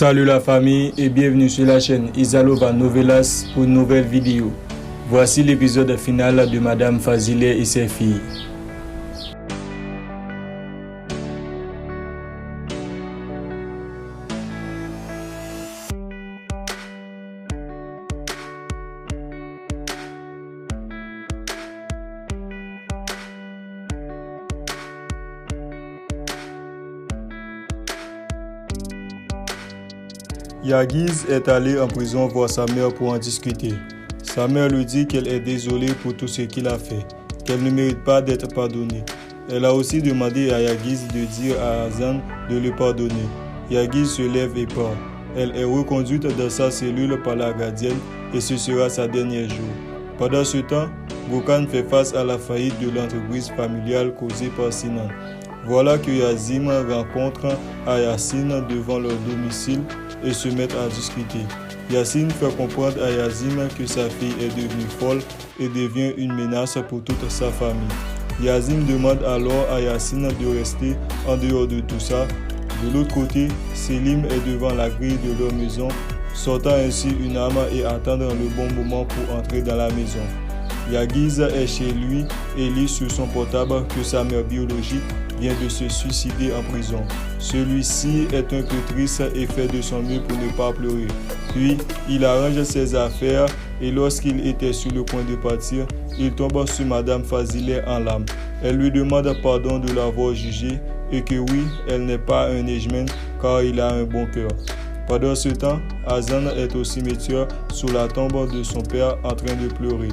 Salut la famille et bienvenue sur la chaîne Izalova Novelas pour une nouvelle vidéo. Voici l'épisode final de Madame Fazile et ses filles. Yagiz est allé en prison voir sa mère pour en discuter. Sa mère lui dit qu'elle est désolée pour tout ce qu'il a fait, qu'elle ne mérite pas d'être pardonnée. Elle a aussi demandé à Yagiz de dire à Hazan de le pardonner. Yagiz se lève et part. Elle est reconduite dans sa cellule par la gardienne et ce sera sa dernier jour. Pendant ce temps, Gokhan fait face à la faillite de l'entreprise familiale causée par Sinan. Voilà que Yazim rencontre Yassine devant leur domicile et se mettent à discuter. Yassine fait comprendre à Yazim que sa fille est devenue folle et devient une menace pour toute sa famille. Yazim demande alors à Yassine de rester en dehors de tout ça. De l'autre côté, Selim est devant la grille de leur maison, sortant ainsi une arme et attendant le bon moment pour entrer dans la maison. Yagiz est chez lui et lit sur son portable que sa mère biologique vient de se suicider en prison. Celui-ci est un peu triste et fait de son mieux pour ne pas pleurer. Puis, il arrange ses affaires et lorsqu'il était sur le point de partir, il tombe sur Madame Fazile en larmes. Elle lui demande pardon de l'avoir jugé et que oui, elle n'est pas un ejmen car il a un bon cœur. Pendant ce temps, Hazan est au cimetière sous la tombe de son père en train de pleurer.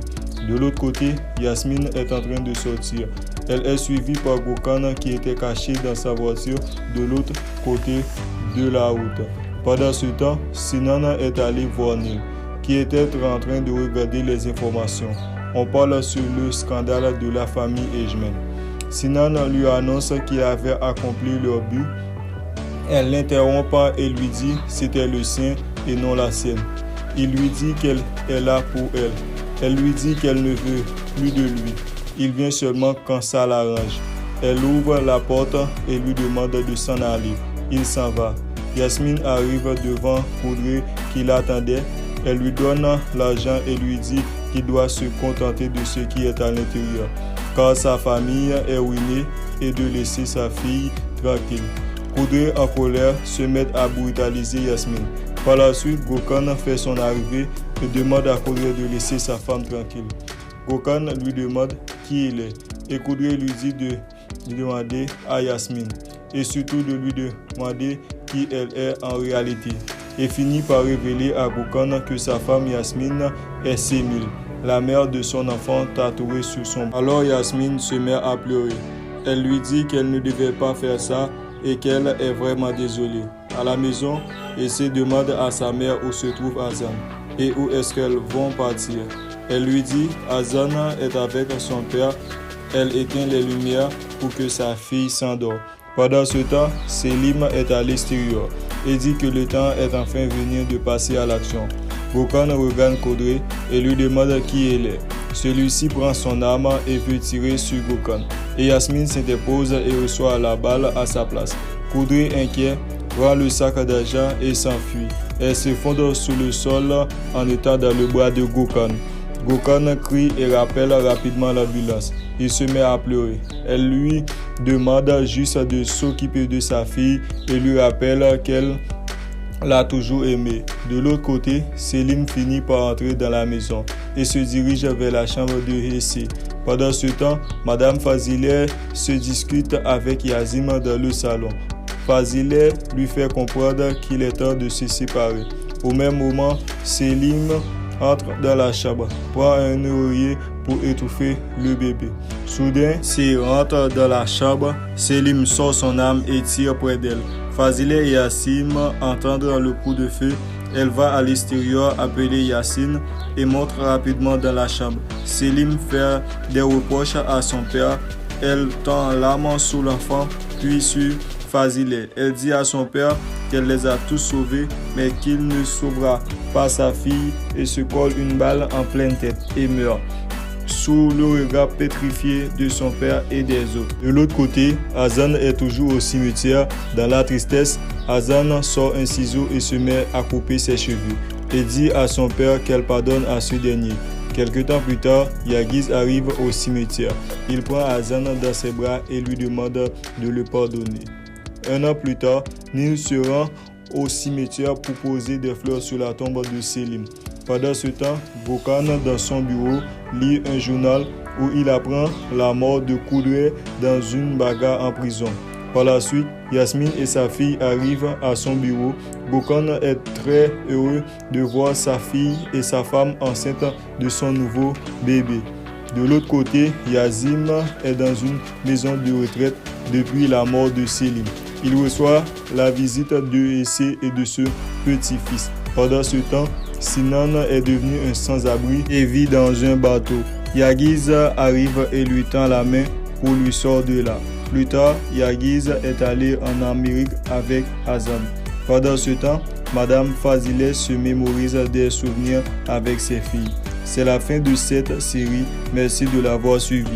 De l'autre côté, Yasmine est en train de sortir. Elle est suivie par Gokhan qui était caché dans sa voiture de l'autre côté de la route. Pendant ce temps, Sinan est allé voir Neil, qui était en train de regarder les informations. On parle sur le scandale de la famille Ejmen. Sinan lui annonce qu'il avait accompli leur but. Elle l'interrompt et lui dit que c'était le sien et non la sienne. Il lui dit qu'elle est là pour elle. Elle lui dit qu'elle ne veut plus de lui. Il vient seulement quand ça l'arrange. Elle ouvre la porte et lui demande de s'en aller. Il s'en va. Yasmine arrive devant Koudré qui l'attendait. Elle lui donne l'argent et lui dit qu'il doit se contenter de ce qui est à l'intérieur, car sa famille est ruinée et de laisser sa fille tranquille. Koudré en colère se met à brutaliser Yasmine. Par la suite, Gokhan fait son arrivée et demande à Koudré de laisser sa femme tranquille. Gokhan lui demande qui il est et Koudré lui dit de demander à Yasmine et surtout de lui demander qui elle est en réalité et finit par révéler à Gokhan que sa femme Yasmine est Semil, la mère de son enfant tatoué sur son bras. Alors Yasmine se met à pleurer. Elle lui dit qu'elle ne devait pas faire ça et qu'elle est vraiment désolée. À la maison, elle se demande à sa mère où se trouve Hazan et où est-ce qu'elles vont partir. Elle lui dit Hazan est avec son père. Elle éteint les lumières pour que sa fille s'endort. Pendant ce temps, Selim est à l'extérieur et dit que le temps est enfin venu de passer à l'action. Gokhan regarde Koudré et lui demande qui elle est. Celui-ci prend son arme et veut tirer sur Gokhan. Et Yasmine s'interpose et reçoit la balle à sa place. Koudré, inquiet, prend le sac d'argent et s'enfuit. Elle s'effondre sous le sol en étant dans le bras de Gokhan. Gokhan crie et rappelle rapidement l'ambulance. Il se met à pleurer. Elle lui demande juste de s'occuper de sa fille et lui rappelle qu'elle l'a toujours aimé. De l'autre côté, Selim finit par entrer dans la maison et se dirige vers la chambre de Hessé. Pendant ce temps, Madame Fazile se discute avec Yazim dans le salon. Fazile lui fait comprendre qu'il est temps de se séparer. Au même moment, Selim entre dans la chambre, prend un oreiller pour étouffer le bébé. Soudain, s'il rentre dans la chambre, Selim sort son arme et tire près d'elle. Fazile et Yassim entendent le coup de feu. Elle va à l'extérieur appeler Yassine et monte rapidement dans la chambre. Selim fait des reproches à son père. Elle tend l'arme sous l'enfant, puis sur Fazile. Elle dit à son père qu'elle les a tous sauvés, mais qu'il ne sauvera pas sa fille et se colle une balle en pleine tête et meurt sous le regard pétrifié de son père et des autres. De l'autre côté, Hazan est toujours au cimetière dans la tristesse Hassan sort un ciseau et se met à couper ses cheveux et dit à son père qu'elle pardonne à ce dernier. Quelque temps plus tard, Yagiz arrive au cimetière. Il prend Hassan dans ses bras et lui demande de le pardonner. Un an plus tard, Nil se rend au cimetière pour poser des fleurs sur la tombe de Selim. Pendant ce temps, Bokan, dans son bureau, lit un journal où il apprend la mort de Kudret dans une bagarre en prison. Par la suite, Yasmine et sa fille arrivent à son bureau. Bokan est très heureux de voir sa fille et sa femme enceintes de son nouveau bébé. De l'autre côté, Yazim est dans une maison de retraite depuis la mort de Selim. Il reçoit la visite de Essé et de ce petit-fils. Pendant ce temps, Sinan est devenu un sans-abri et vit dans un bateau. Yagiz arrive et lui tend la main pour lui sortir de là. Plus tard, Yagiz est allé en Amérique avec Hassan. Pendant ce temps, Madame Fazileh se mémorise des souvenirs avec ses filles. C'est la fin de cette série. Merci de l'avoir suivi.